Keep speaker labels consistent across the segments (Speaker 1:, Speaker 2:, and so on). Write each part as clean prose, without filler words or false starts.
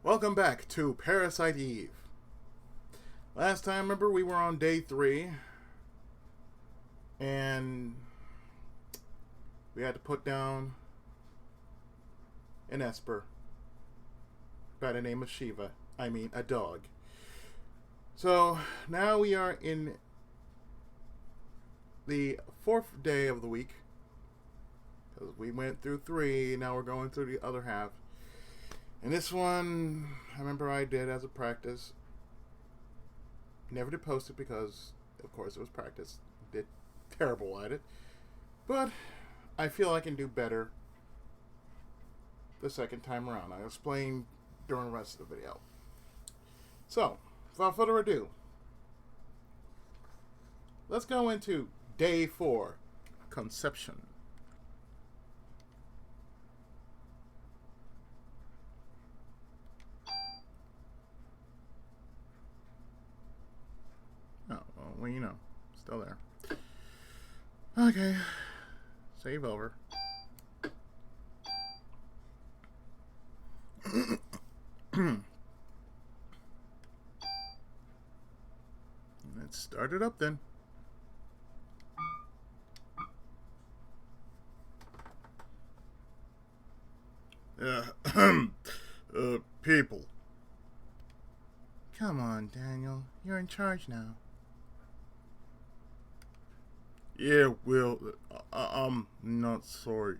Speaker 1: Welcome back to Parasite Eve. Last time, remember, we were on day 3, and we had to put down an Esper by the name of Shiva. I mean, a dog. So, now we are in the 4th day of the week, because we went through 3, now we're going through the other half. And this one, I remember I did as a practice. Never did post it because, of course, it was practice. Did terrible at it. But I feel I can do better the second time around. I'll explain during the rest of the video. So, without further ado, let's go into day 4, Conception. Well, you know, still there. Okay, save over. Let's start it up then. People. Come on, Daniel. You're in charge now. Yeah, well, I'm not sorry.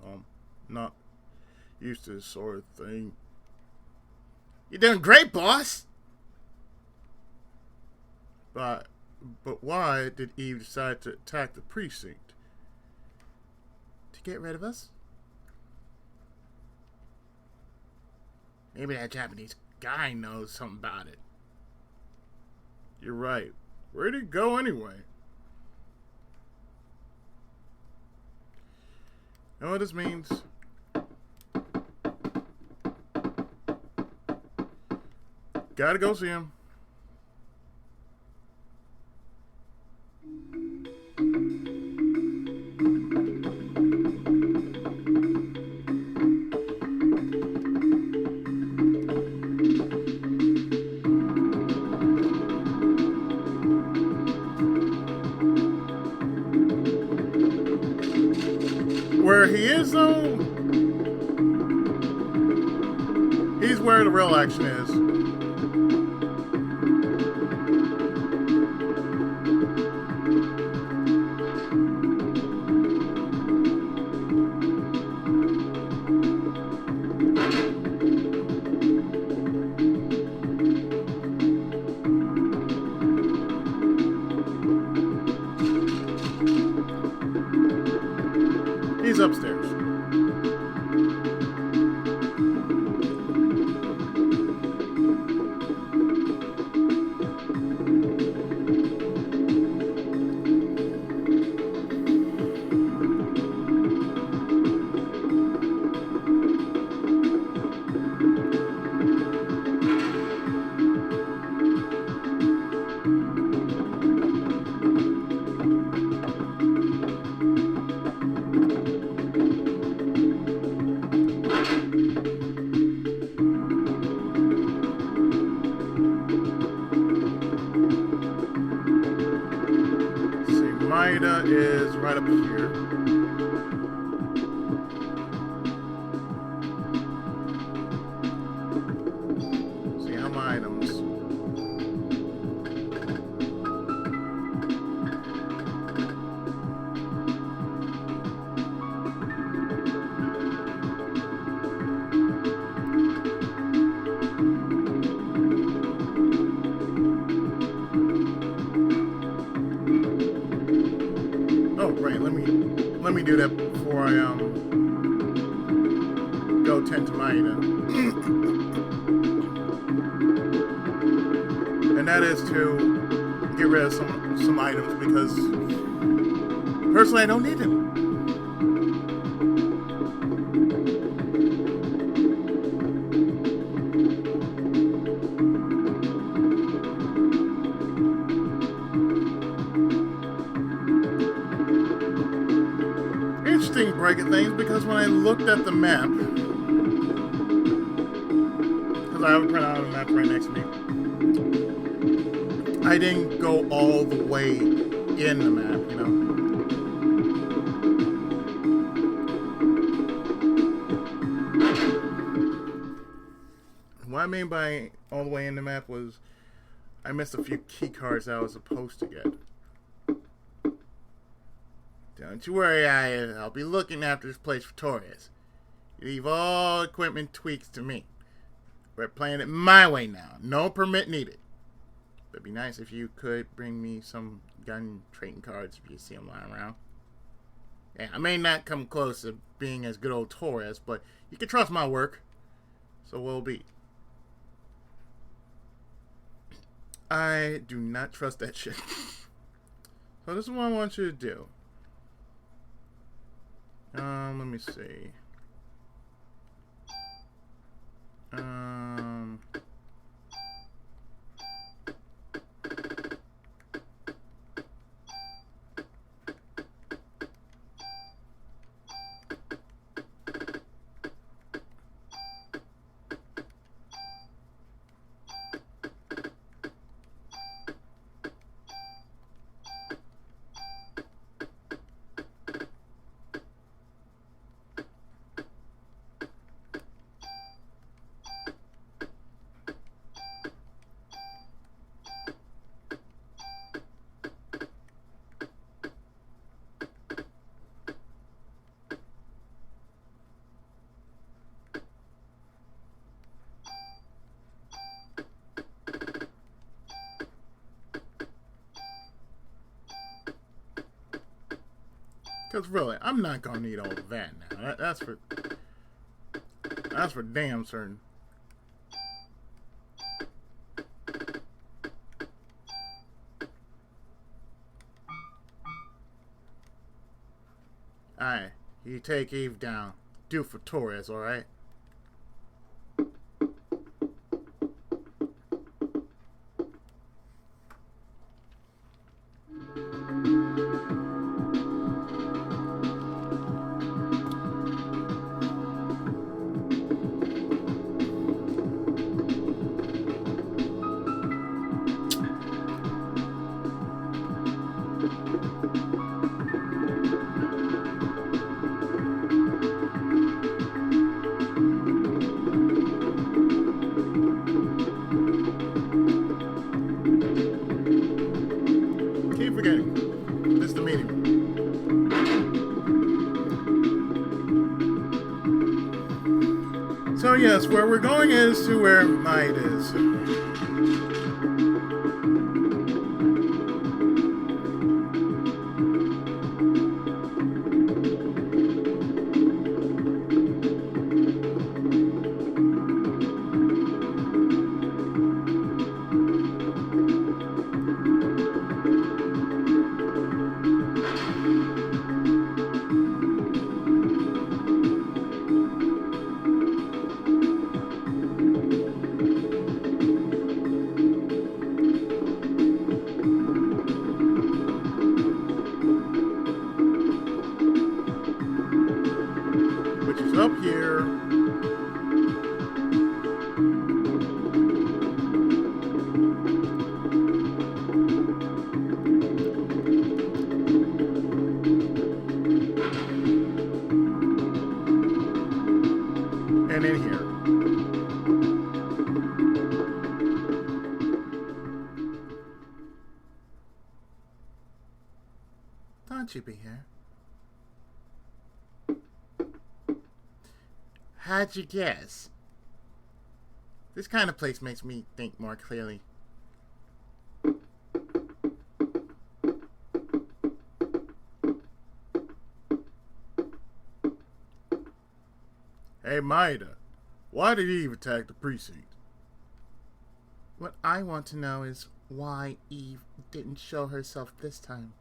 Speaker 1: I'm not used to this sort of thing. You're doing great, boss! But why did Eve decide to attack the precinct? To get rid of us? Maybe that Japanese guy knows something about it. You're right. Where'd he go anyway? You know what this means? Gotta go see him. Where he is, though, he's where the real action is. He's upstairs. Maeda is right up here. See how my items. Let me do that before I go tend to Maeda. And that is to get rid of some items because personally I don't need them. Interesting break of things because when I looked at the map, because I have a printout of the map right next to me. I didn't go all the way in the map, you know. What I mean by all the way in the map was I missed a few key cards that I was supposed to get. Don't you worry, I'll be looking after this place for Torres. You leave all equipment tweaks to me. We're playing it my way now. No permit needed. It'd be nice if you could bring me some gun trading cards if you see them lying around. Yeah, I may not come close to being as good old Torres, but you can trust my work. So will be. I do not trust that shit. So this is what I want you to do. Let me see. Because really, I'm not going to need all of that now. That's for damn certain. Alright, you take Eve down. Do for Torres, alright? Keep forgetting. This is the meeting room. So yes, where we're going is to where Maeda is. Which is up here. And in here. Thought you'd be here. How'd you guess? This kind of place makes me think more clearly. Hey Maeda, why did Eve attack the precinct? What I want to know is why Eve didn't show herself this time.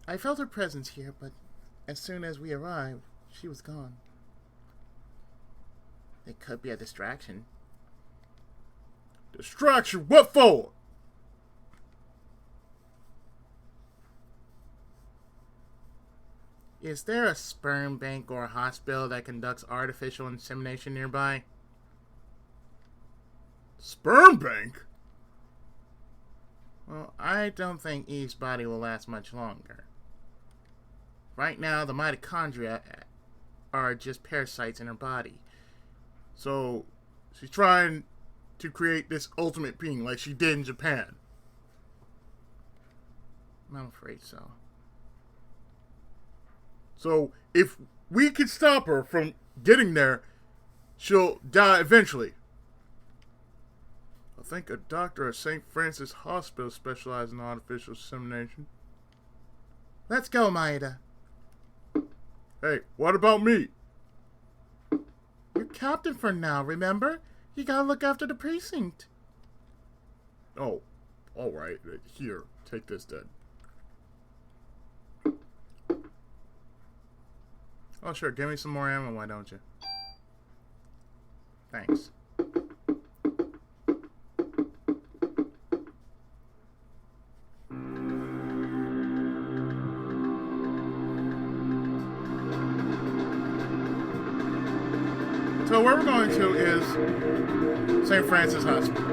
Speaker 1: I felt her presence here, but as soon as we arrived, she was gone. It could be a distraction. Distraction? What for? Is there a sperm bank or a hospital that conducts artificial insemination nearby? Sperm bank? Well, I don't think Eve's body will last much longer. Right now, the mitochondria are just parasites in her body. So, she's trying to create this ultimate being like she did in Japan. I'm afraid so. So, if we can stop her from getting there, she'll die eventually. I think a doctor at St. Francis Hospital specializes in artificial insemination.
Speaker 2: Let's go, Maeda.
Speaker 1: Hey, what about me?
Speaker 2: You're captain for now, remember? You gotta look after the precinct.
Speaker 1: Oh, alright. Here, take this then. Oh, sure. Give me some more ammo, why don't you? Thanks. So where we're going to is St. Francis Hospital.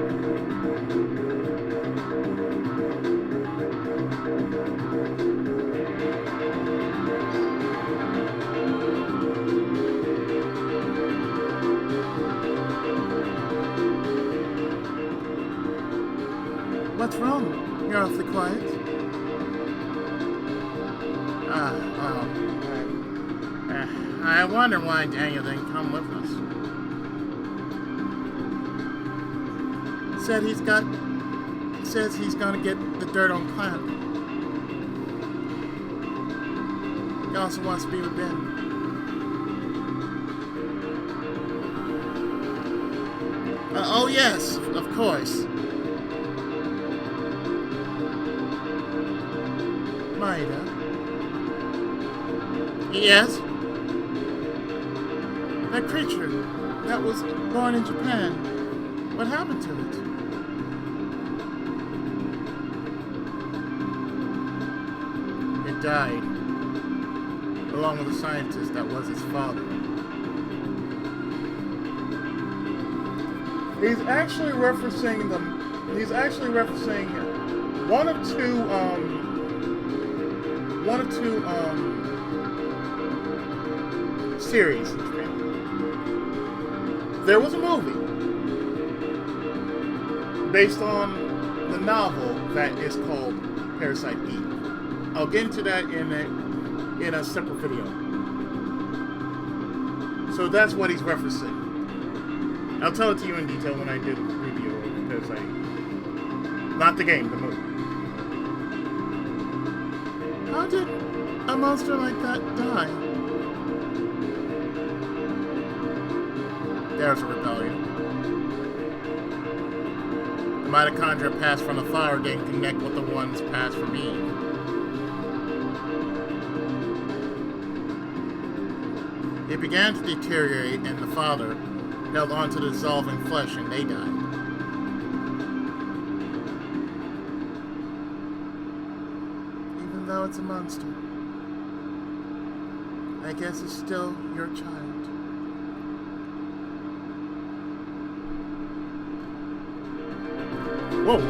Speaker 2: What's wrong? You're awfully quiet.
Speaker 1: I wonder why Daniel didn't come with us.
Speaker 2: Says he's gonna get the dirt on Clamp. He also wants to be with Ben.
Speaker 1: Oh yes, of course.
Speaker 2: Maeda.
Speaker 1: Yes?
Speaker 2: That creature that was born in Japan. What happened to it?
Speaker 1: It died. Along with the scientist that was his father. He's actually referencing one of two series in Japan. There was a movie based on the novel that is called Parasite Eve. I'll get into that in a separate video. So that's what he's referencing. I'll tell it to you in detail when I do the review of Parasite Eve. Not the game, the movie.
Speaker 2: How did a monster like that die?
Speaker 1: There's a rebellion. The mitochondria passed from the father didn't connect with the ones passed from Eve. It began to deteriorate, and the father held on to the dissolving flesh, and they died.
Speaker 2: Even though it's a monster, I guess it's still your child.
Speaker 1: Whoa!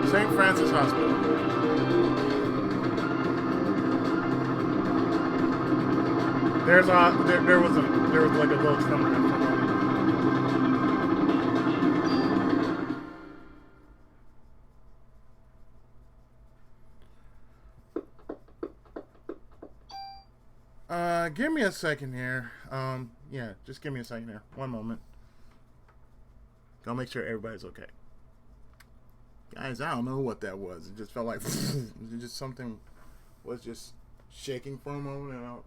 Speaker 1: St. Francis Hospital. There was like a little tremor. Give me a second here. Yeah, just give me a second here. One moment. I'll make sure everybody's okay. Guys, I don't know what that was. It just felt like just something was just shaking for a moment,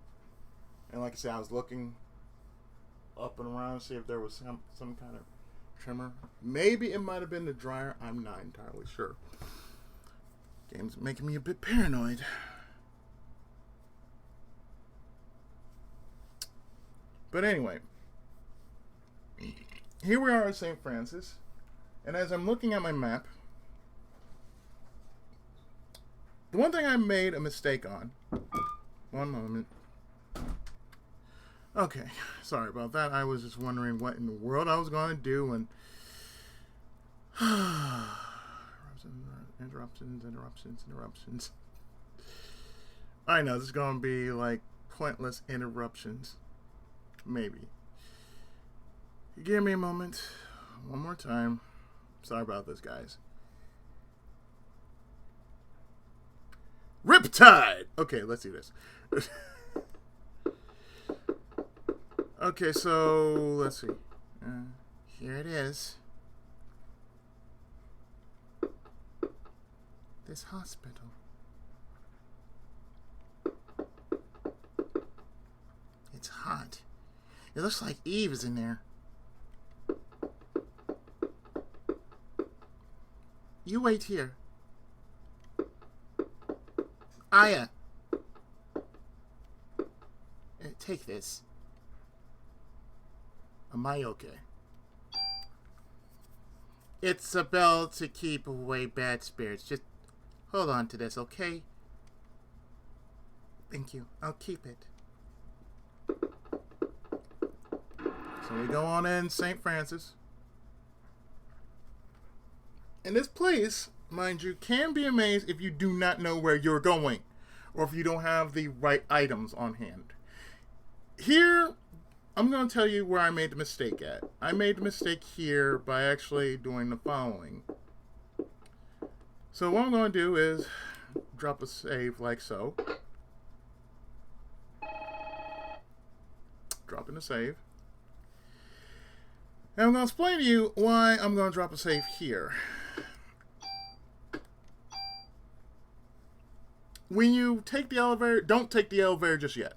Speaker 1: and like I said, I was looking up and around to see if there was some kind of tremor. Maybe it might have been the dryer. I'm not entirely sure. Game's making me a bit paranoid. But anyway, here we are at St. Francis, and as I'm looking at my map, the one thing I made a mistake on One moment. Okay, sorry about that. I was just wondering what in the world I was going to do and... Interruptions. I know, this is going to be like pointless interruptions. Maybe. Give me a moment. One more time. Sorry about this, guys. Riptide! Okay, let's do this. Okay, so let's see. Here it is. This hospital. It's hot. It looks like Eve is in there. You wait here. Aya. Take this. Am I okay? It's a bell to keep away bad spirits. Just hold on to this, okay? Thank you. I'll keep it. So we go on in St. Francis. And this place, mind you, can be a maze if you do not know where you're going. Or if you don't have the right items on hand. Here, I'm going to tell you where I made the mistake at. I made the mistake here by actually doing the following. So what I'm going to do is drop a save like so. Drop in a save. And I'm going to explain to you why I'm going to drop a save here. When you take the elevator, don't take the elevator just yet.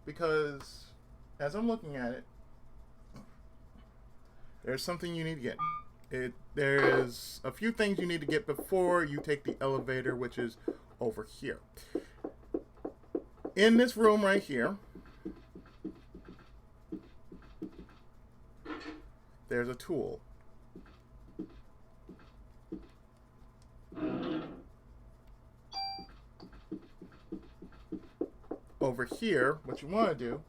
Speaker 1: Because, as I'm looking at it, there's something you need to get. There's a few things you need to get before you take the elevator, which is over here. In this room right here, there's a tool. Over here, what you want to do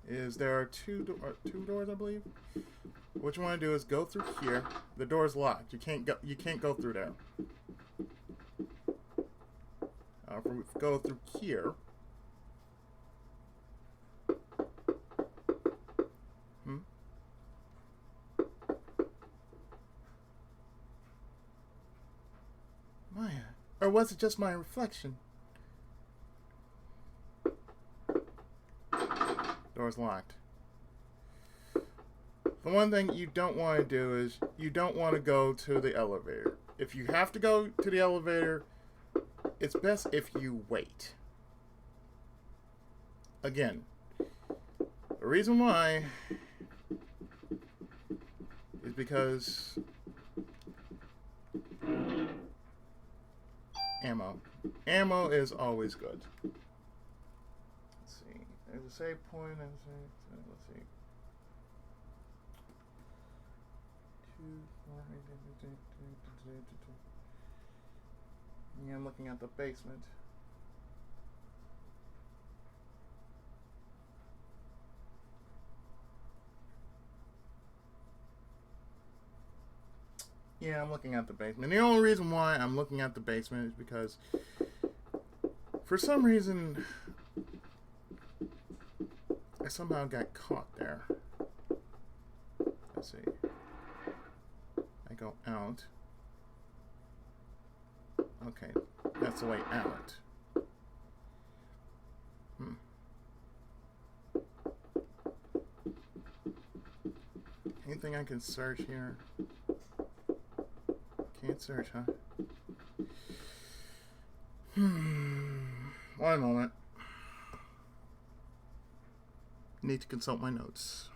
Speaker 1: is there are two doors, I believe. What you want to do is go through here. The door's locked. You can't go through there. Go through here. Maya, or was it just my reflection? Door's locked. The one thing you don't want to do is you don't want to go to the elevator. If you have to go to the elevator, it's best if you wait. Again, the reason why is because ammo. Ammo is always good. There's a save point. Let's see. 2, 4, yeah, I'm looking at the basement. Yeah, I'm looking at the basement. The only reason why I'm looking at the basement is because for some reason I somehow got caught there. Let's see. I go out. Okay, that's the way out. Anything I can search here? Can't search, huh? One moment. Need to consult my notes.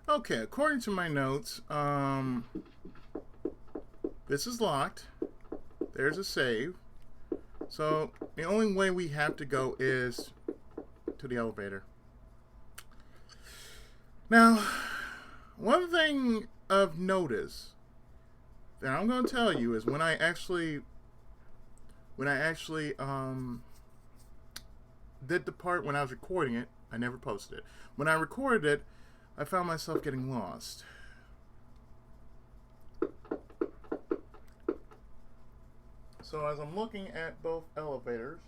Speaker 1: Okay, according to my notes, this is locked. There's a save. So the only way we have to go is to the elevator. Now, one thing of notice that I'm going to tell you is when I actually did the part when I was recording it, I never posted it. When I recorded it, I found myself getting lost. So as I'm looking at both elevators,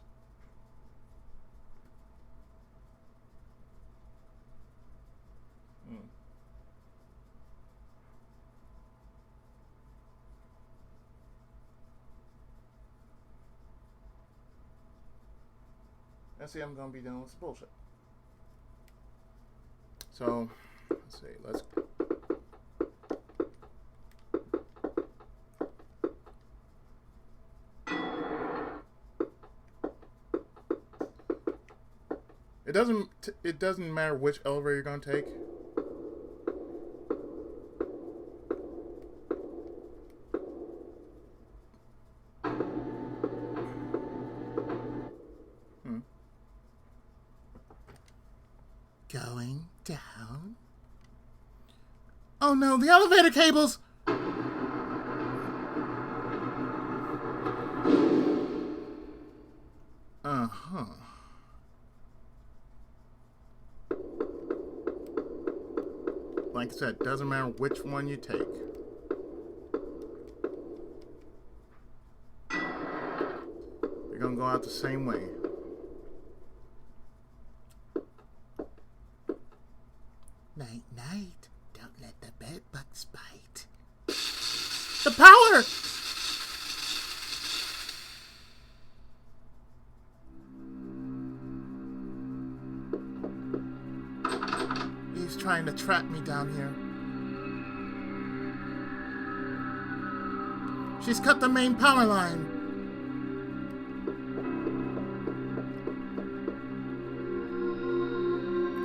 Speaker 1: let's see, I'm going to be dealing with some bullshit. So, let's see, it doesn't matter which elevator you're going to take.
Speaker 2: Going down. Oh no, the elevator cables! Uh-huh. Like I said, doesn't matter which one you take. You're gonna go out the same way. Night, night. Don't let the bed bugs bite. The power! He's trying to trap me down here. She's cut the main power line.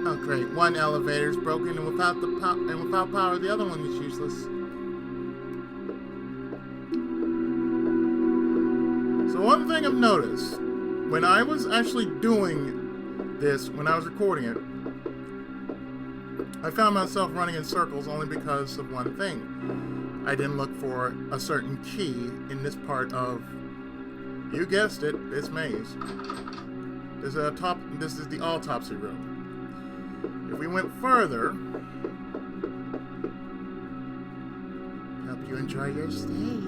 Speaker 2: Oh great, one elevator's broken and without power the other one is useless. So one thing I've noticed, when I was actually doing this, when I was recording it, I found myself running in circles only because of one thing. I didn't look for a certain key in this part of, you guessed it, this maze. This is the autopsy room. If we went further, hope you enjoy your stay.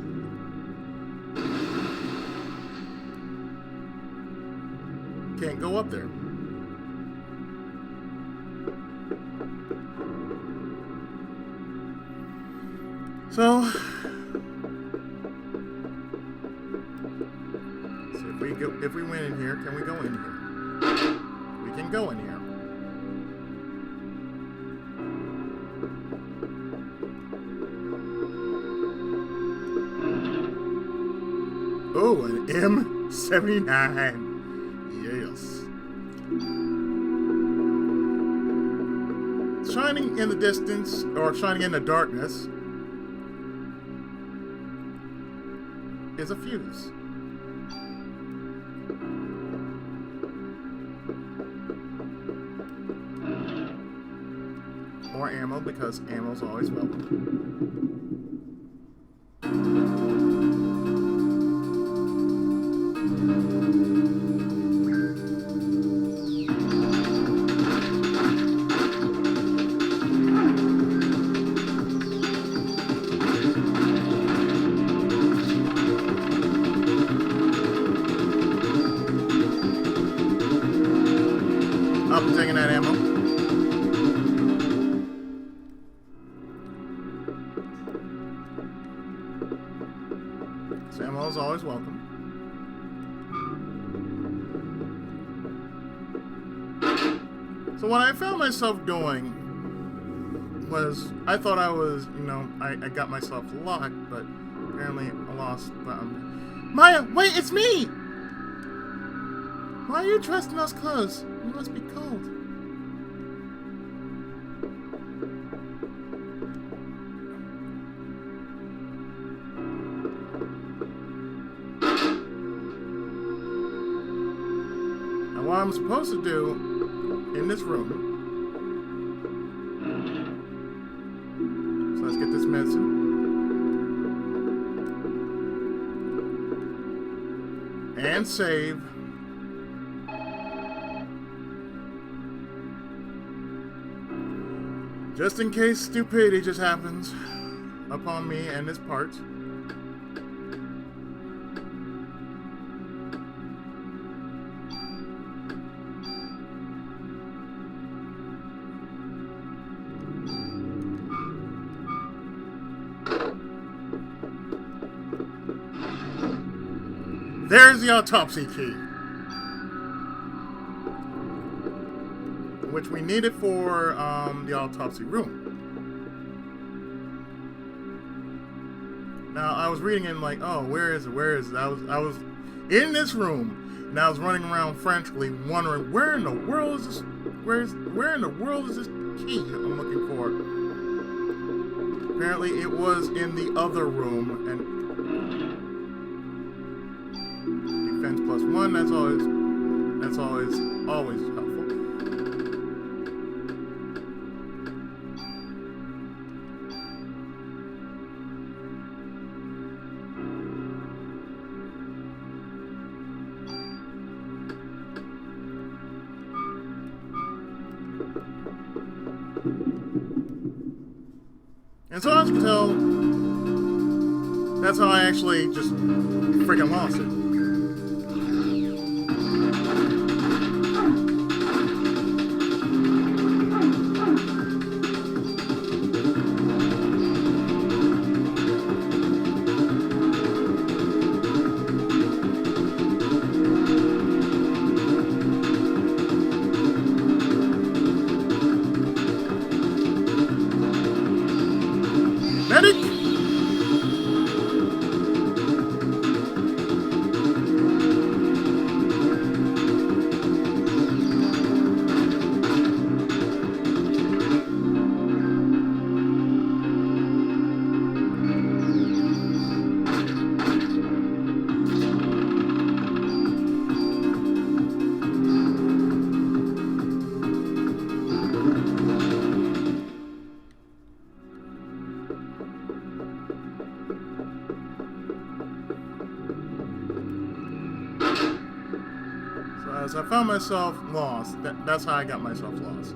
Speaker 2: Can't go up there. So if we went in here, can we go in here? We can go in here. Oh, an M79. Yes. Shining in the distance, or shining in the darkness, is a fuse. More ammo, because ammo's always welcome. I'm taking that ammo. So ammo is always welcome. So what I found myself doing was, I thought I was, I got myself locked, but apparently I lost. Maya, wait, it's me! Why are you dressed in those clothes? You must be cold. Now what I'm supposed to do in this room, so let's get this medicine. And save. Just in case stupidity just happens upon me and this part. There's the autopsy key, which we needed for the autopsy room. Now I was reading it like, oh, where is it? Where is it? I was in this room, and I was running around frantically, wondering where in the world is this? Where in the world is this key I'm looking for? Apparently, it was in the other room, and defense +1. That's always helpful. And so as you can tell, that's how I actually just freaking lost it. Medic! So I found myself lost. That's how I got myself lost.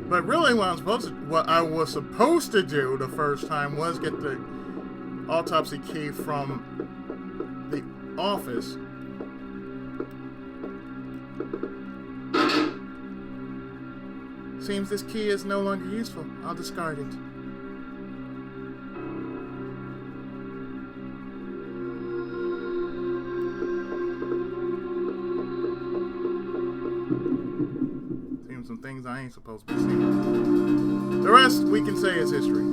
Speaker 2: But really, what I was supposed to do the first time was get the autopsy key from the office. Seems this key is no longer useful. I'll discard it. Some things I ain't supposed to be seeing. The rest we can say is history.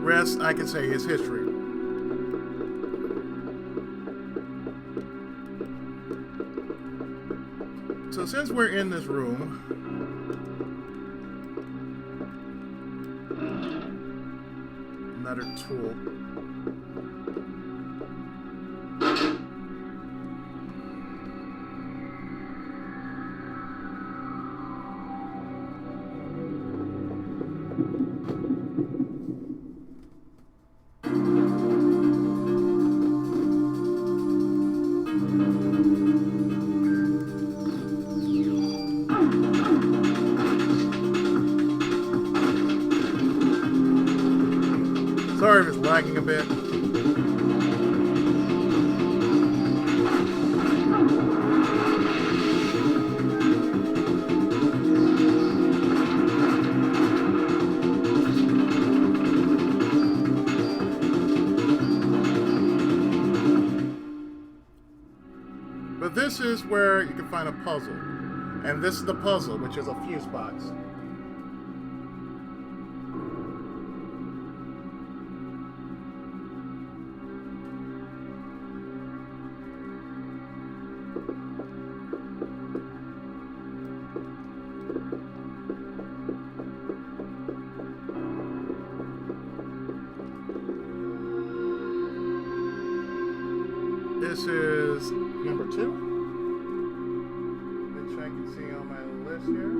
Speaker 2: Rest, I can say, is history. So since we're in this room, another tool. Sorry if it's lagging a bit. But this is where you can find a puzzle. And this is the puzzle, which is a fuse box.
Speaker 1: I can see on my list here.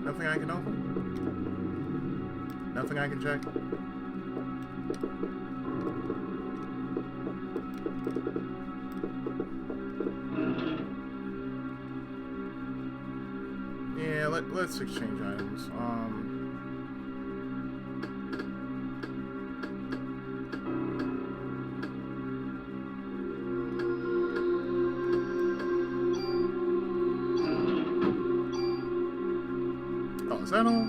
Speaker 1: Nothing I can open? Nothing I can check? Yeah, let's exchange items. Oh, is that all?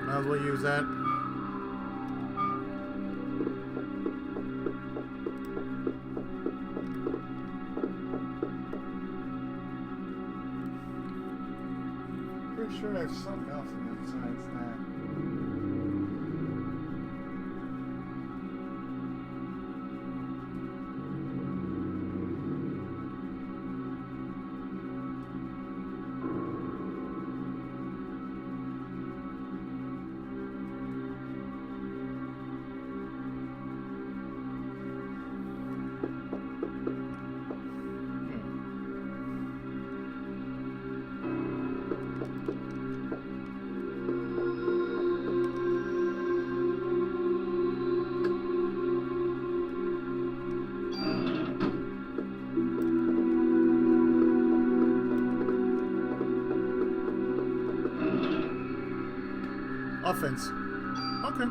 Speaker 1: Might as well use that. Pretty sure there's something else in there besides that. Offense. Okay.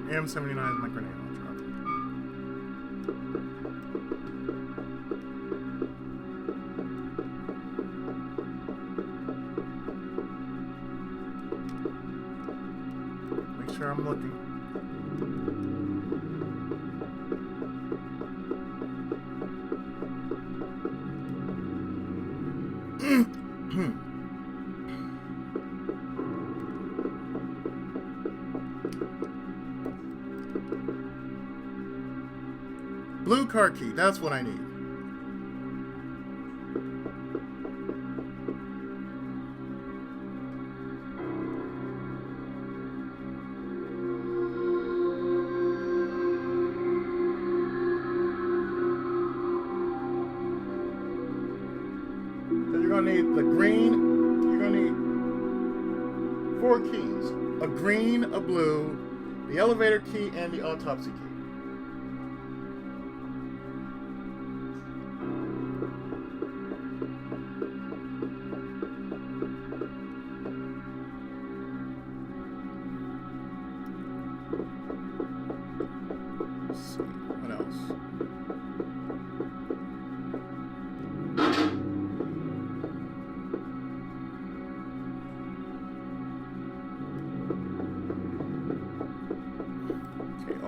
Speaker 1: M79 is my grenade launcher. Make sure I'm looking. Blue car key, that's what I need. So you're gonna need the green, you're gonna need 4 keys. A green, a blue, the elevator key, and the autopsy key.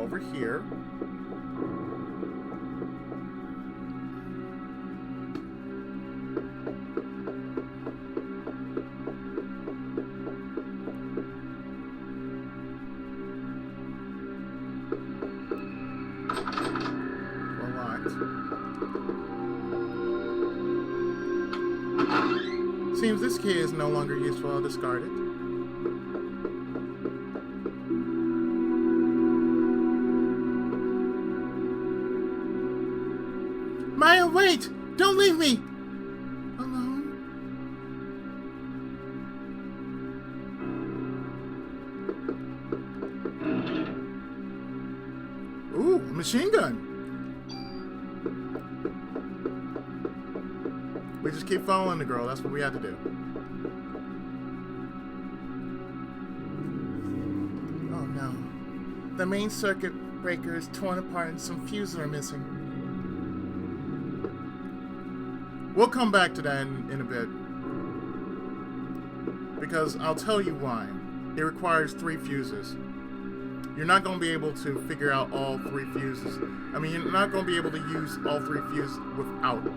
Speaker 2: over here. We're locked. Seems this key is no longer useful. I'll discard it. Maya, wait! Don't leave me! Alone? Ooh, a machine gun. We just keep following the girl. That's what we have to do. Oh no. The main circuit breaker is torn apart and some fuses are missing. We'll come back to that in a bit. Because I'll tell you why. It requires 3 fuses. You're not going to be able to figure out all 3 fuses. I mean, you're not going to be able to use all 3 fuses without them.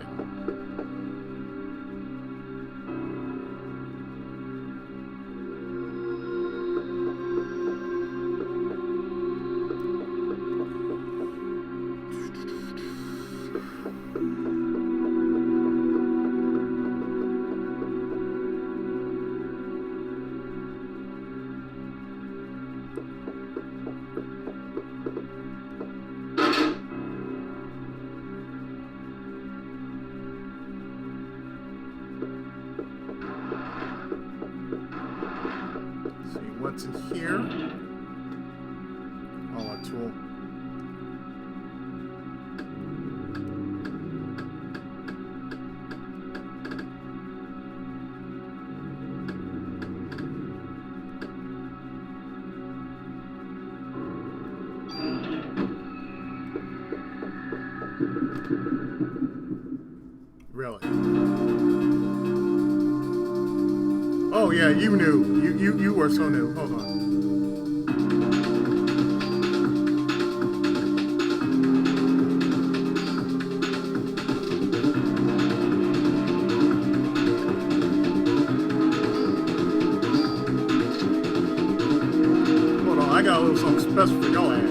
Speaker 2: What's in here? Oh, a tool. Really? Oh yeah, you knew. You were so new. Hold on. Hold on, I got a little something special for your ass.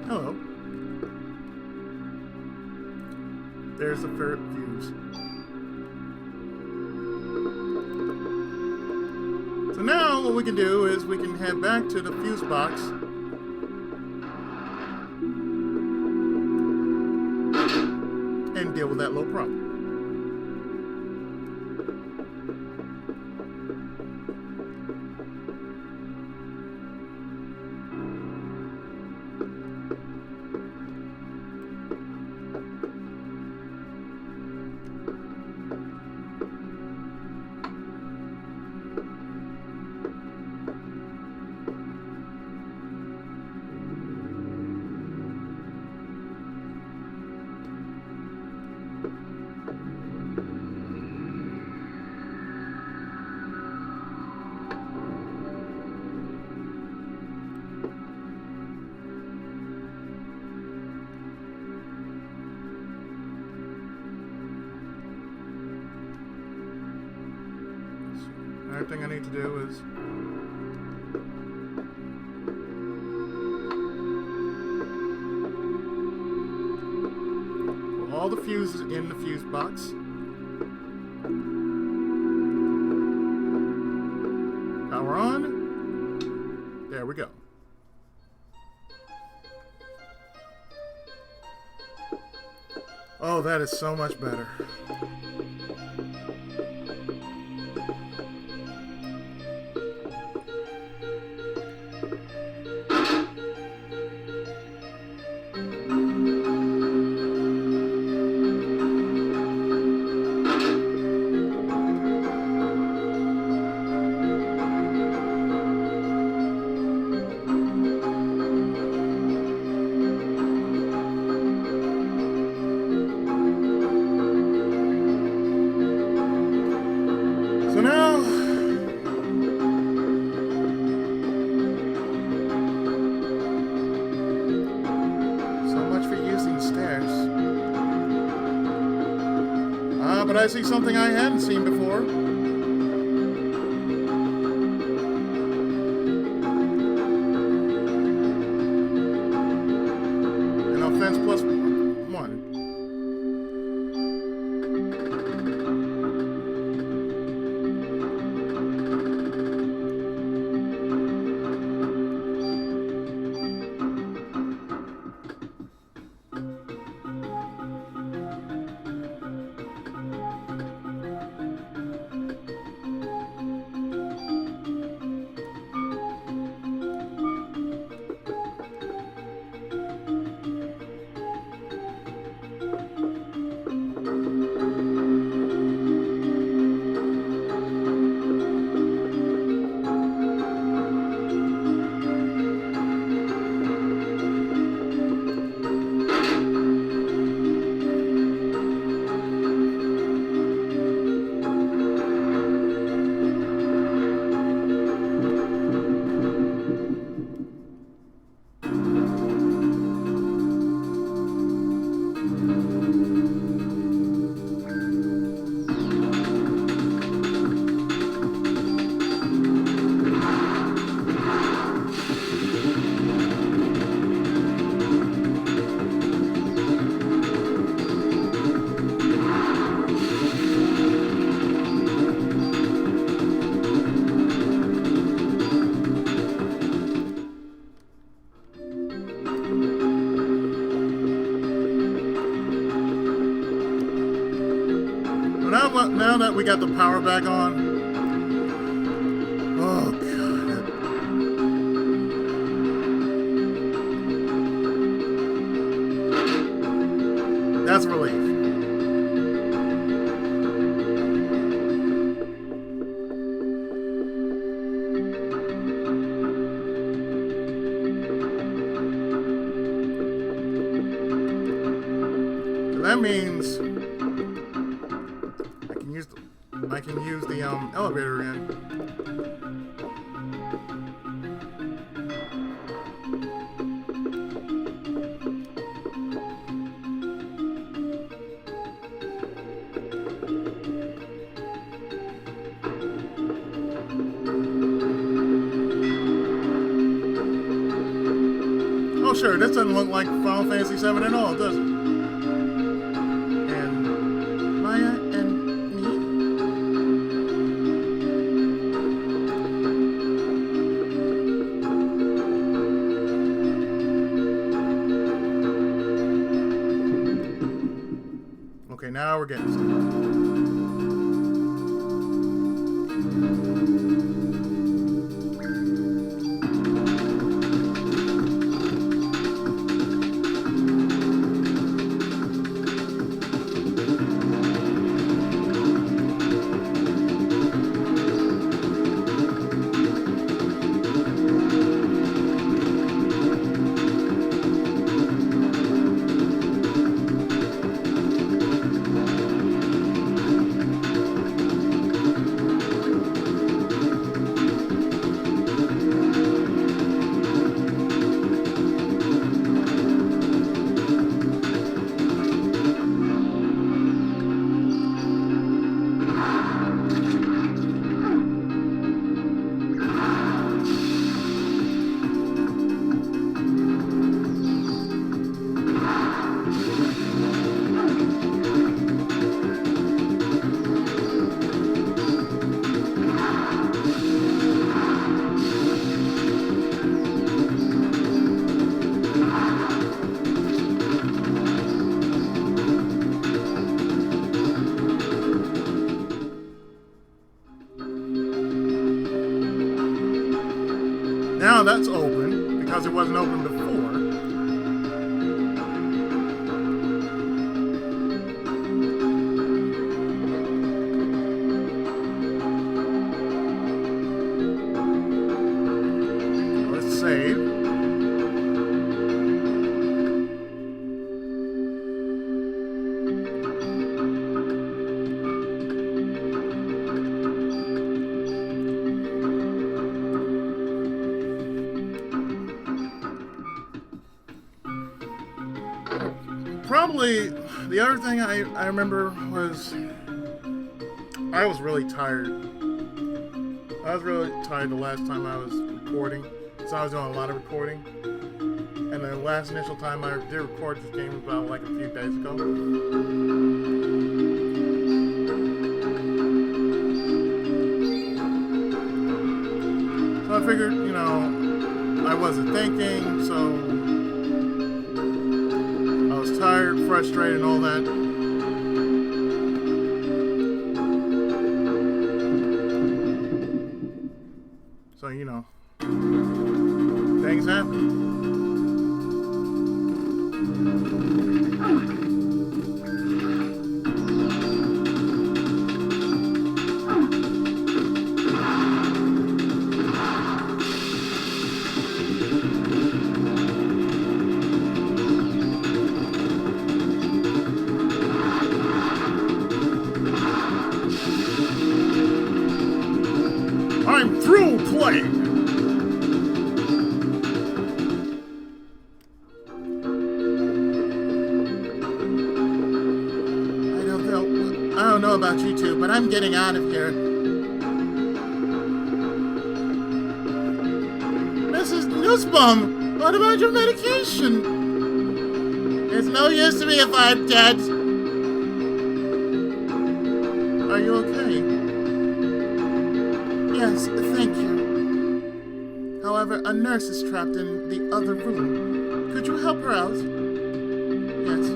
Speaker 2: Hello. There's the ferret fuse. So now what we can do is we can head back to the fuse box and deal with that little problem. Everything I need to do is put all the fuses in the fuse box. Oh, that is so much better. So now, so much for using stairs. But I see something I hadn't seen before. An offense plus 1. Now that we got the power back on, oh god, that's a relief. So that means I can use the elevator again. Oh sure, this doesn't look like Final Fantasy VII at all, does it? And Maya and me? Okay, now we're getting somewhere. now that's open because it wasn't open before. Let's save. Probably the other thing I remember was I was really tired. I was really tired the last time I was recording. So I was doing a lot of recording. And the last initial time I did record this game was about like a few days ago. So I figured, you know, I wasn't thinking, so I was tired, frustrated, and all that. So, you know, things happen. I'm through playing! I don't know about you two, but I'm getting out of here. Mrs. Nussbaum, what about your medication? It's no use to me if I'm dead. Are you okay? Yes, thank you. However, a nurse is trapped in the other room. Could you help her out? Yes.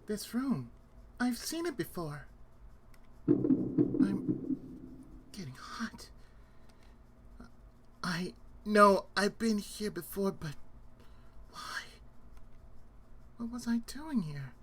Speaker 2: This room. I've seen it before. I'm getting hot. I know I've been here before, but why? What was I doing here?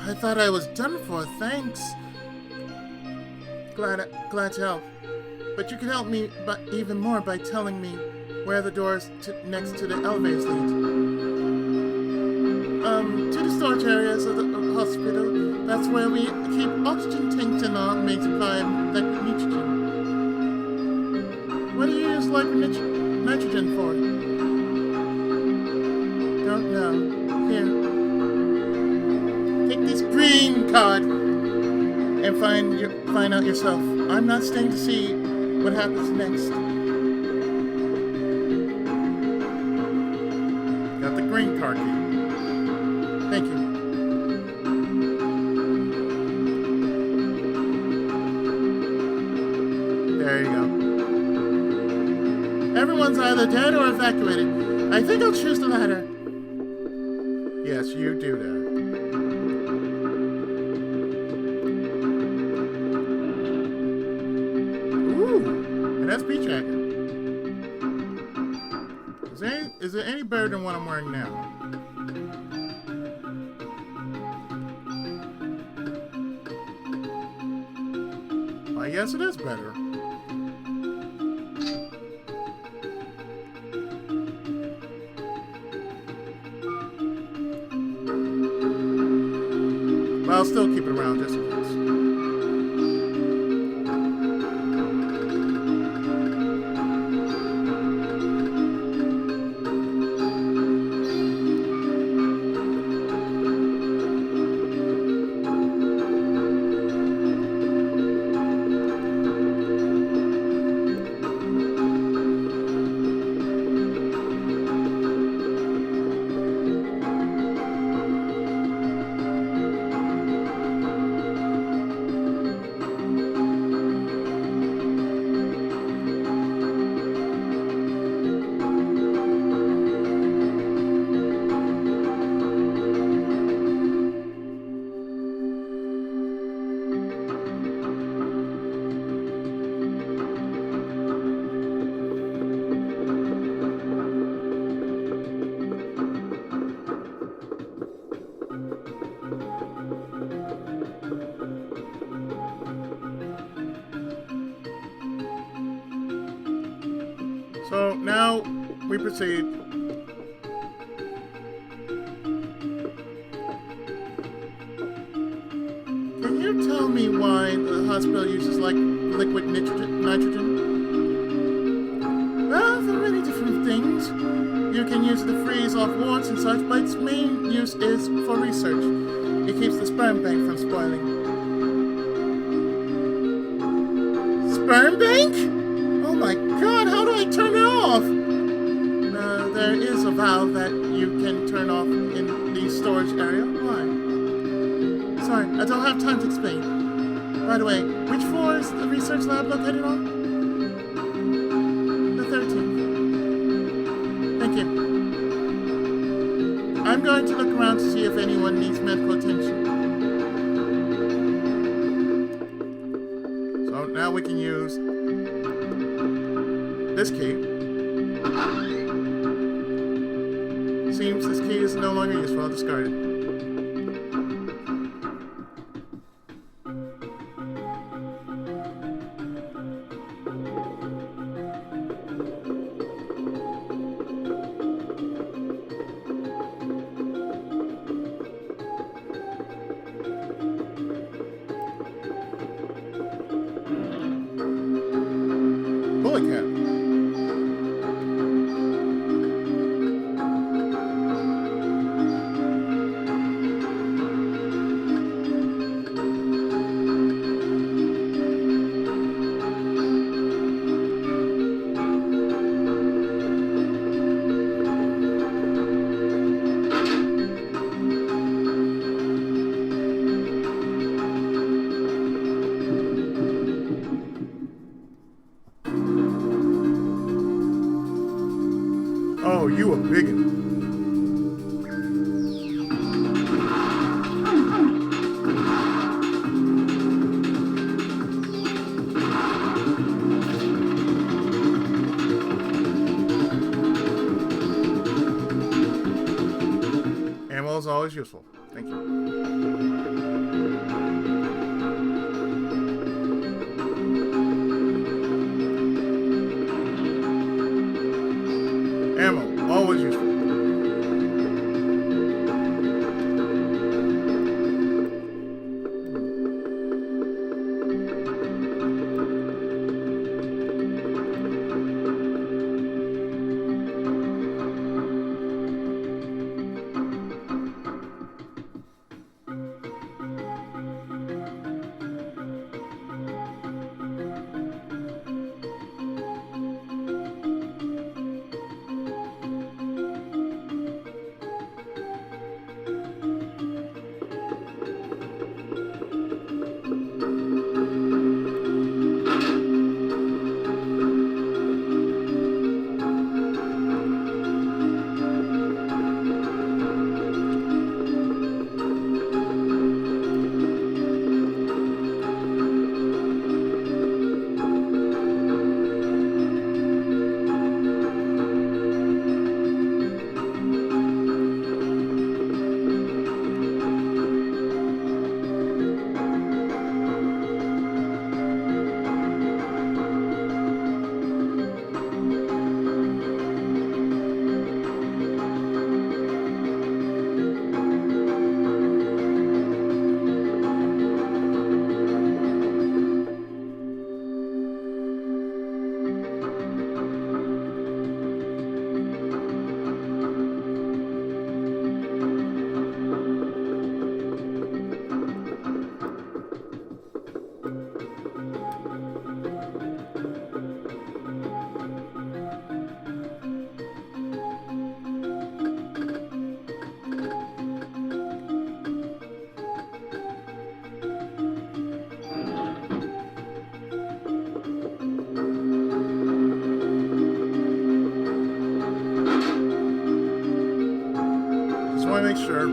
Speaker 2: I thought I was done for, thanks. Glad to help. But you could help me even more by telling me where the doors next to the elevators lead. To the storage areas of the hospital. That's where we keep oxygen tanks and all made supply of liquid nitrogen. What do you use liquid nitrogen for? Don't know. Here. Take this green card. and find out yourself. I'm not staying to see what happens next. Got the green car key. Thank you. There you go. Everyone's either dead or evacuated. I think I'll choose the latter. Yes, you do that. Ooh, an SP jacket. Is it any better than what I'm wearing now? I guess it is better. But I'll still keep it around just in case. So now we proceed. Can you tell me why the hospital uses like liquid nitrogen? Well, for many different things. You can use it to freeze off warts and such, but its main use is for research. It keeps the sperm bank from spoiling. Sperm bank? Oh my god, how do I turn it off? There is a valve that you can turn off in the storage area. Why? Sorry, I don't have time to explain. By the way, which floor is the research lab located on? The 13th. Thank you. I'm going to look around to see if anyone needs medical attention. So now we can use this key. Seems this key is no longer useful. I'll discard it. Bullet cap. Oh, you a bigot. Ammo is always useful. Thank you. Ammo, always useful. Just want to make sure.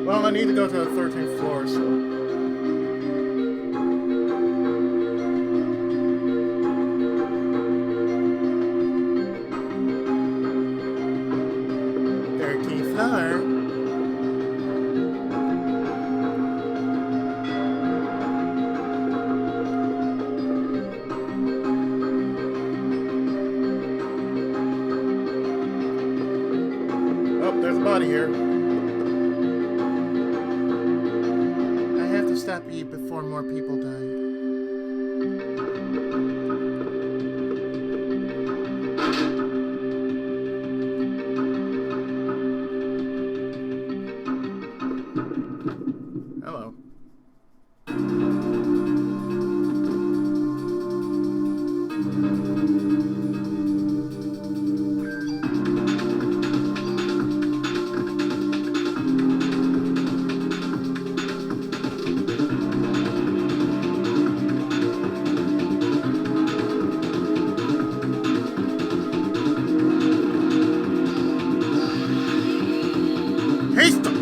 Speaker 2: Well, I need to go to the 13th floor, so... Oh, there's a body here. I have to stop you before more people die. Hello. Haste them!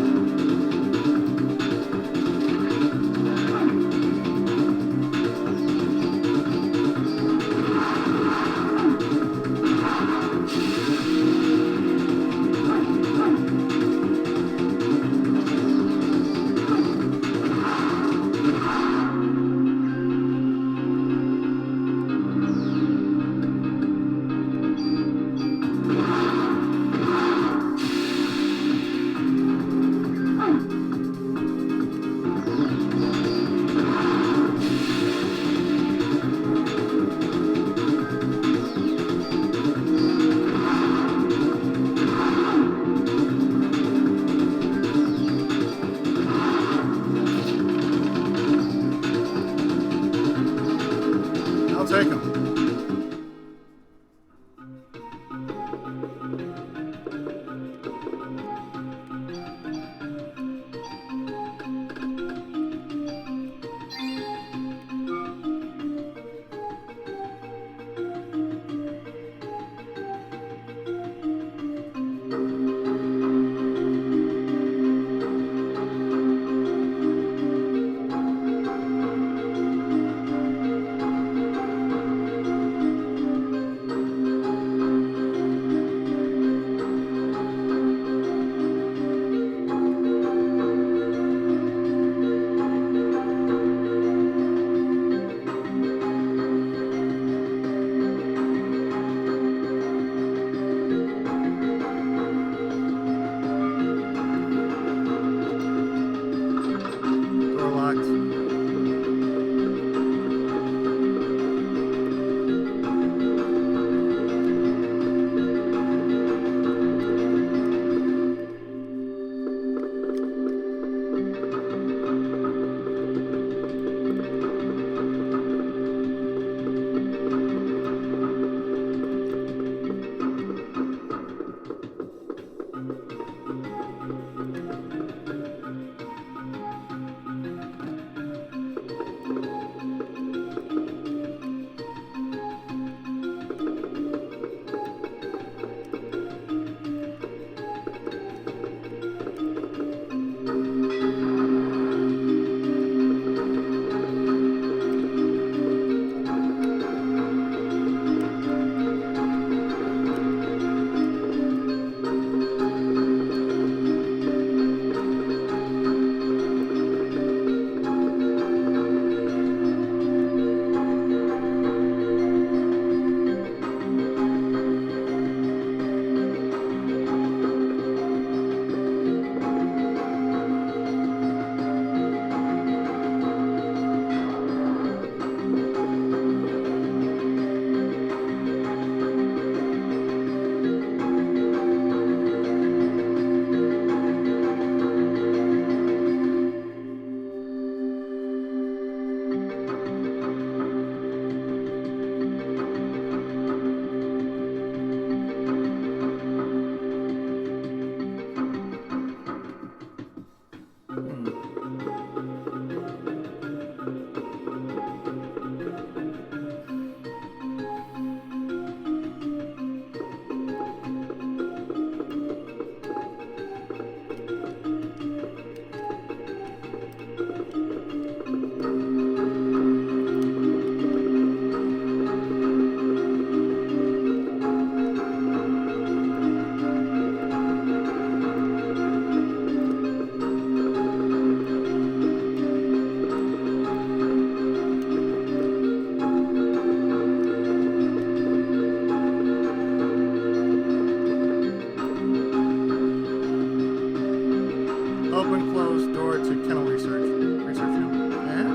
Speaker 2: to kennel research. Research him. Yeah.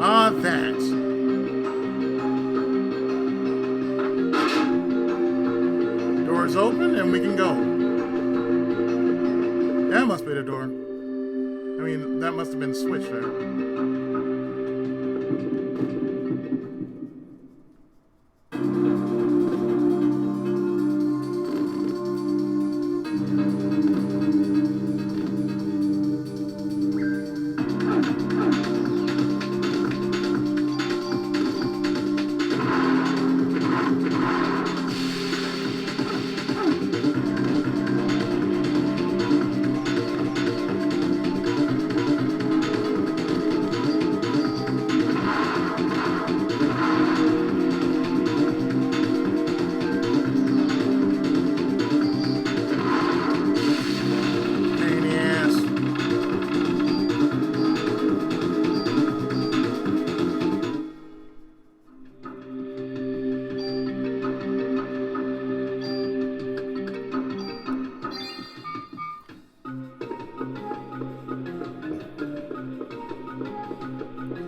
Speaker 2: Ah, that. Door's open and we can go. That must be the door. I mean, that must have been switched there.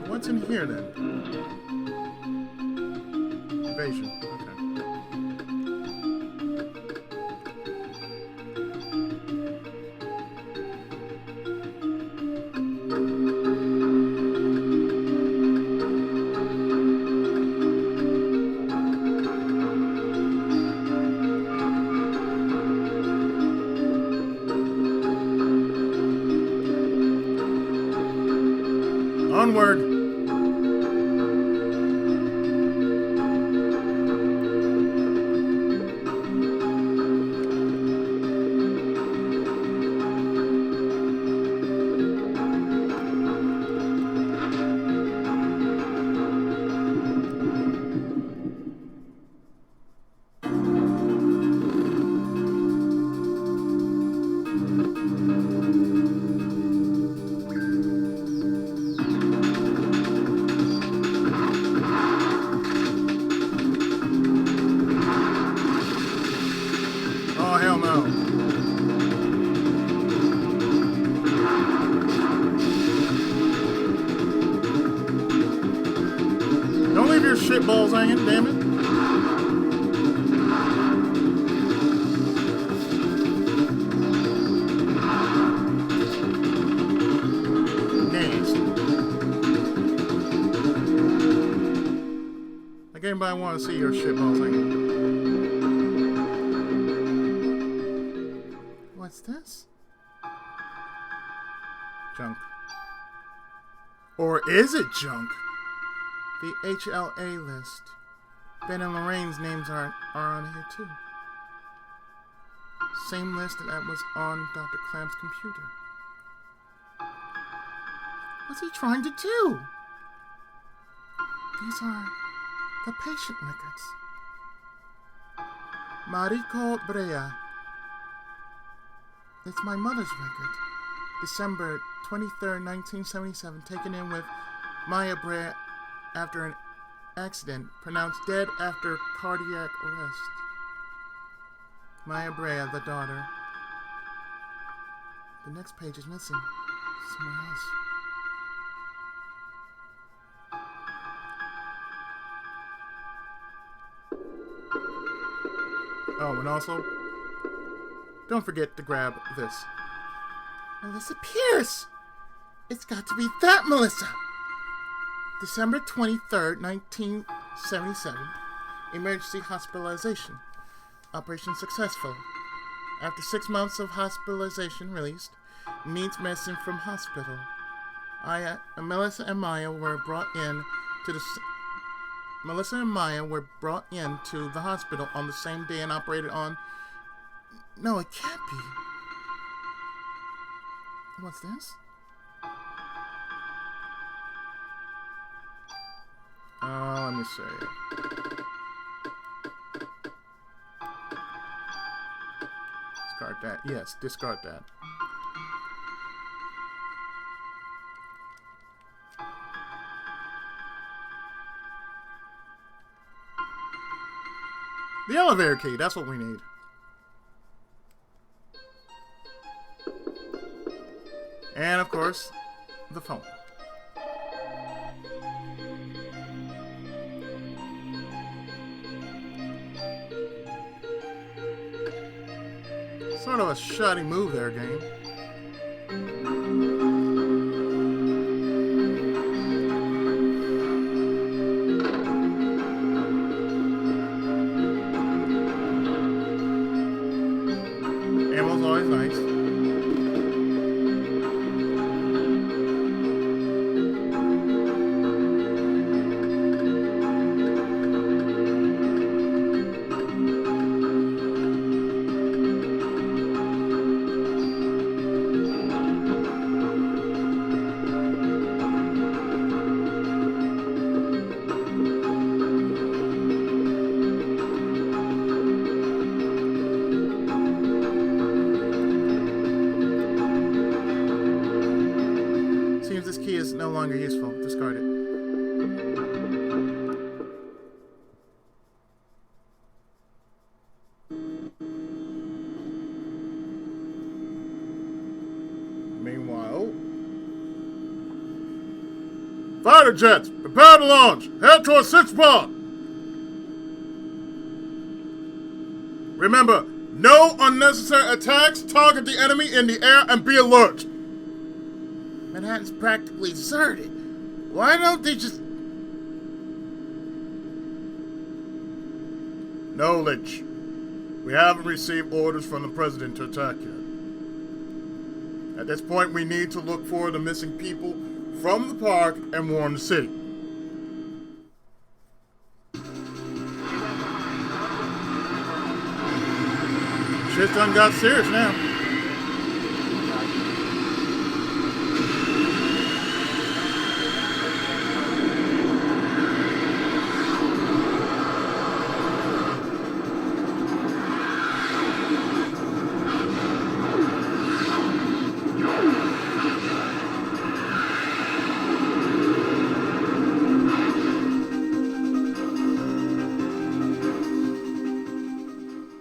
Speaker 2: What's in here then? Evasion. Okay. Onward. Oh, hell no. Don't leave your shit balls hanging, damn it. Nasty. Like anybody want to see your shit balls hanging? What's this? Junk. Or is it junk? The HLA list. Ben and Lorraine's names are on here too. Same list that was on Dr. Clamp's computer. What's he trying to do? These are the patient records. Mariko Brea. It's my mother's record. December 23rd, 1977, taken in with Maya Brea after an accident, pronounced dead after cardiac arrest. Maya Brea, the daughter. The next page is missing. Somewhere else. Oh, and also, don't forget to grab this. Melissa Pierce! It's got to be that Melissa! December 23rd, 1977. Emergency hospitalization. Operation successful. After 6 months of hospitalization, released. Needs medicine from hospital. Melissa and Maya were brought in to the... Melissa and Maya were brought into the hospital on the same day and operated on... No, it can't be. What's this? Let me see. Discard that. Yes, discard that. The elevator key, that's what we need. And, of course, the phone. Sort of a shoddy move there, game. Ammo's always nice. This key is no longer useful. Discard it. Meanwhile, fighter jets, prepare to launch. Head to a 6-spot. Remember, no unnecessary attacks. Target the enemy in the air and be alert. Manhattan's practically deserted. Why don't they just... No, Lynch. We haven't received orders from the president to attack yet. At this point, we need to look for the missing people from the park and warn the city. Shit done got serious now.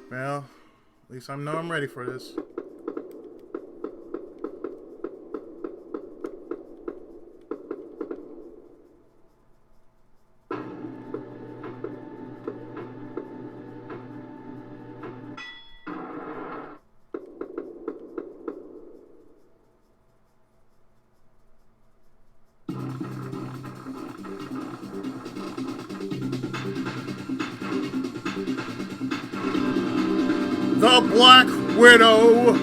Speaker 2: Well, at least I know I'm ready for this. The Black Widow!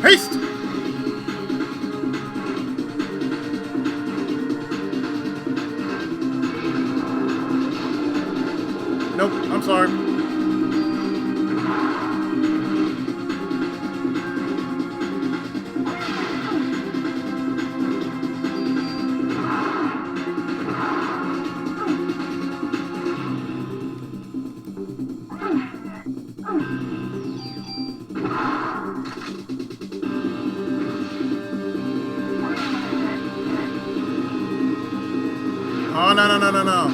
Speaker 2: Haste! Nope, I'm sorry. Oh, no.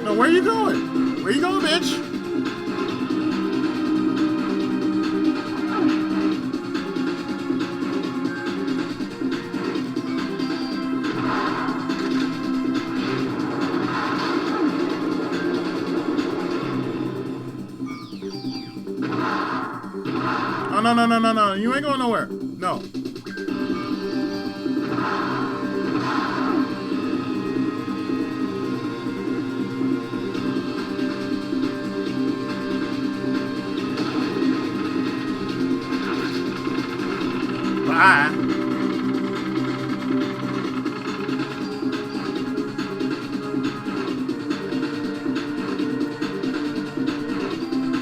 Speaker 2: No, where you going? Where you going, bitch? Oh, no. You ain't going nowhere. No. Bye.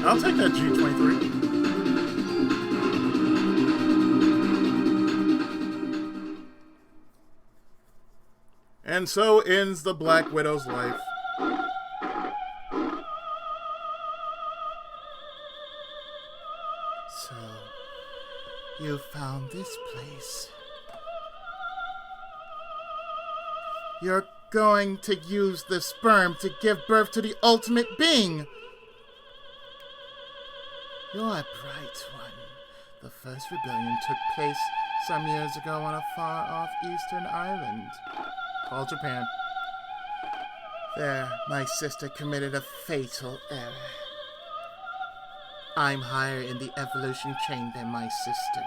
Speaker 2: I'll take that G23. And so ends the Black Widow's life. So, you found this place. You're going to use the sperm to give birth to the ultimate being. You're a bright one. The first rebellion took place some years ago on a far-off eastern island called Japan. There, my sister committed a fatal error. I'm higher in the evolution chain than my sister.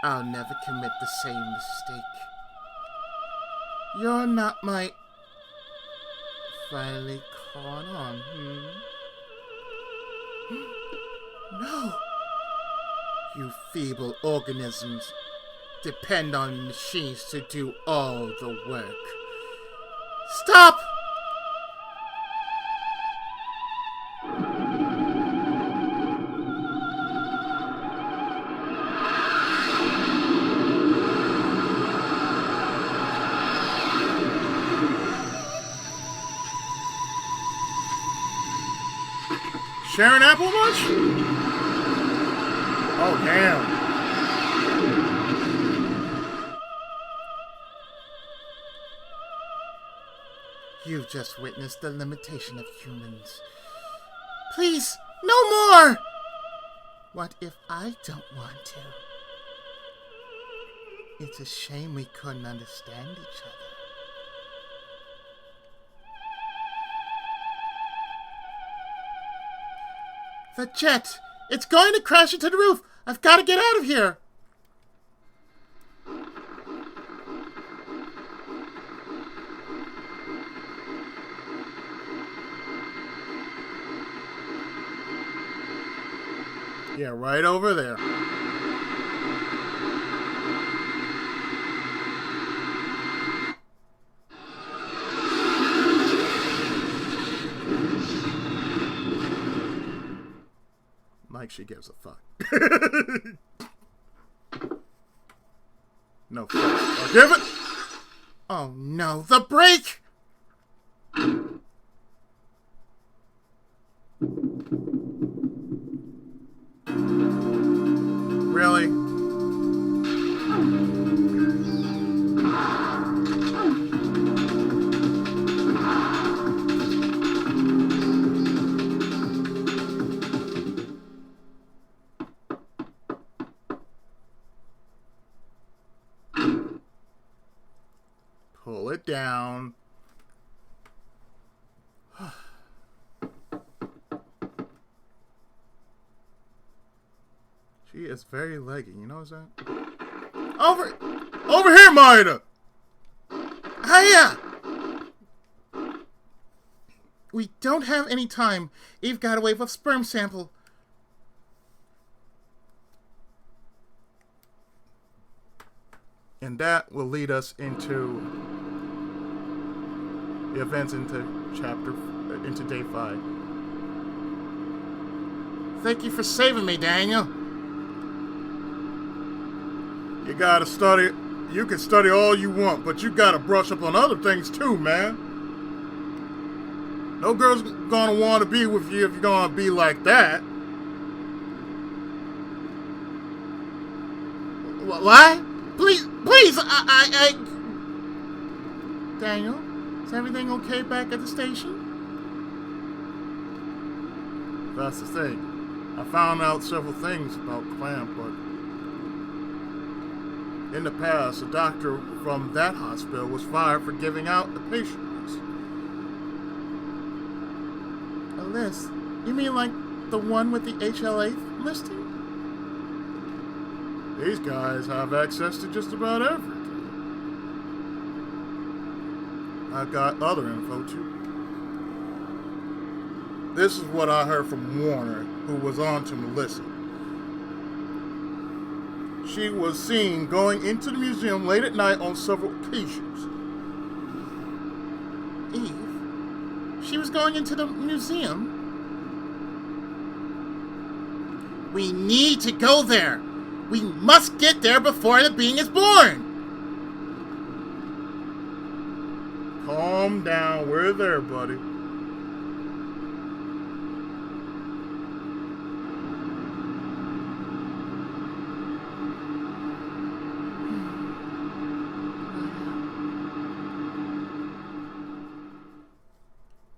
Speaker 2: I'll never commit the same mistake. You're not my... Finally caught on, No! You feeble organisms depend on machines to do all the work. Stop! Sharon Apple much? Oh, damn. You've just witnessed the limitation of humans. Please, no more! What if I don't want to? It's a shame we couldn't understand each other. The jet! It's going to crash into the roof! I've got to get out of here! Yeah, right over there. Like she gives a fuck. No fuck. I'll give it. Oh no, the brake! Really? Pull it down. She is very leggy, you know that? Over here, Maeda! Hiya! We don't have any time. Eve got away with a sperm sample. And that will lead us into the events into day 5. Thank you for saving me, Daniel. You gotta study. You can study all you want, but you gotta brush up on other things too, man. No girl's gonna want to be with you if you're gonna be like that. What? Please, I... Daniel, is everything okay back at the station? That's the thing. I found out several things about Clamp, but in the past, a doctor from that hospital was fired for giving out the patient list. A list? You mean like the one with the HLA listing? These guys have access to just about everything. I've got other info too. This is what I heard from Warner, who was on to Melissa. She was seen going into the museum late at night on several occasions. Eve? She was going into the museum? We need to go there! We must get there before the being is born! Calm down. We're there, buddy.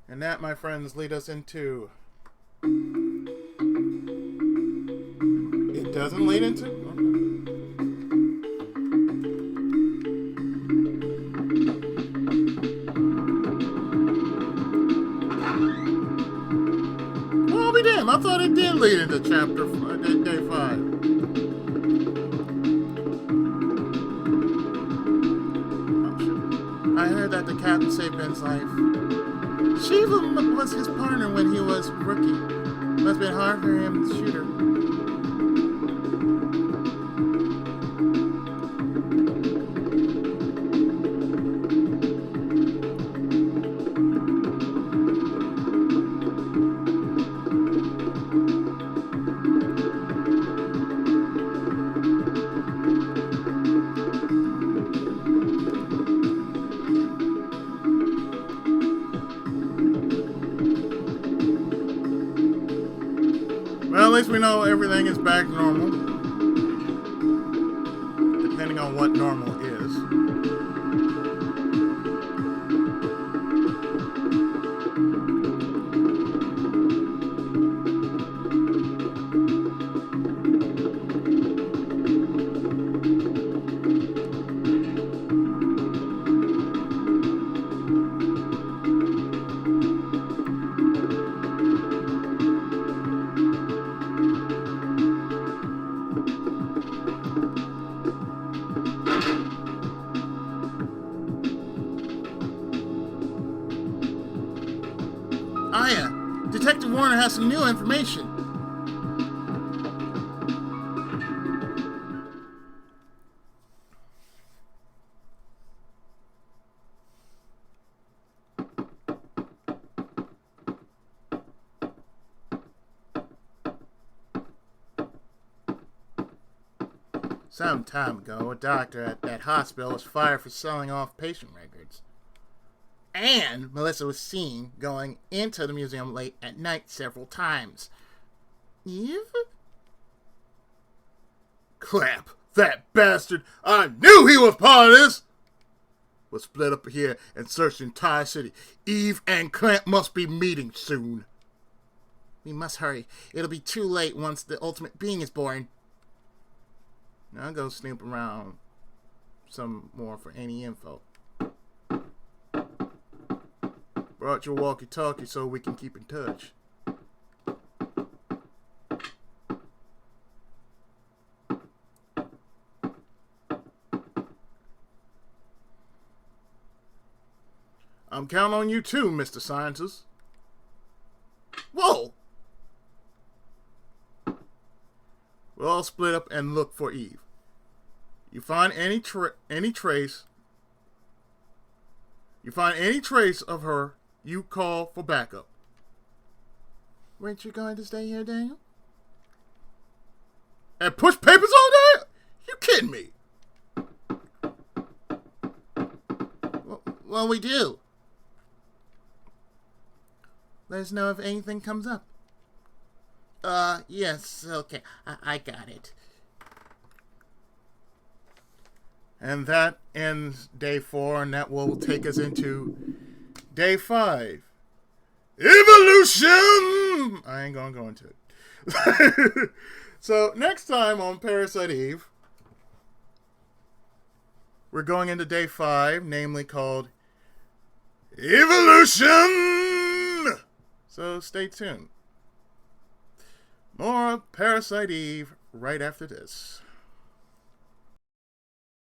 Speaker 2: And that, my friends, lead us into... It doesn't lead into... Well, I'll be damned. I thought it did lead into day 5. I heard that the captain saved Ben's life. Shiva was his partner when he was rookie. Must have been hard for him to shoot her. Well, at least we know everything is back to normal. Depending on what normal is. Aya, Detective Warner has some new information. Some time ago, a doctor at that hospital was fired for selling off patient records. And Melissa was seen going into the museum late at night several times. Eve? Clamp! That bastard! I knew he was part of this! We'll split up here and search the entire city. Eve and Clamp must be meeting soon. We must hurry. It'll be too late once the ultimate being is born. Now I'll go snoop around some more for any info. Brought your walkie-talkie so we can keep in touch. I'm counting on you too, Mr. Scientist. Whoa! We'll all split up and look for Eve. You find any trace of her, you call for backup. Weren't you going to stay here, Daniel? And push papers all day? You kidding me? Well, we do. Let us know if anything comes up. Yes, okay. I got it. And that ends day 4, and that will take us into day 5. Evolution! I ain't gonna go into it. So, next time on Parasite Eve, we're going into day 5, namely called Evolution! So, stay tuned. More Parasite Eve right after this.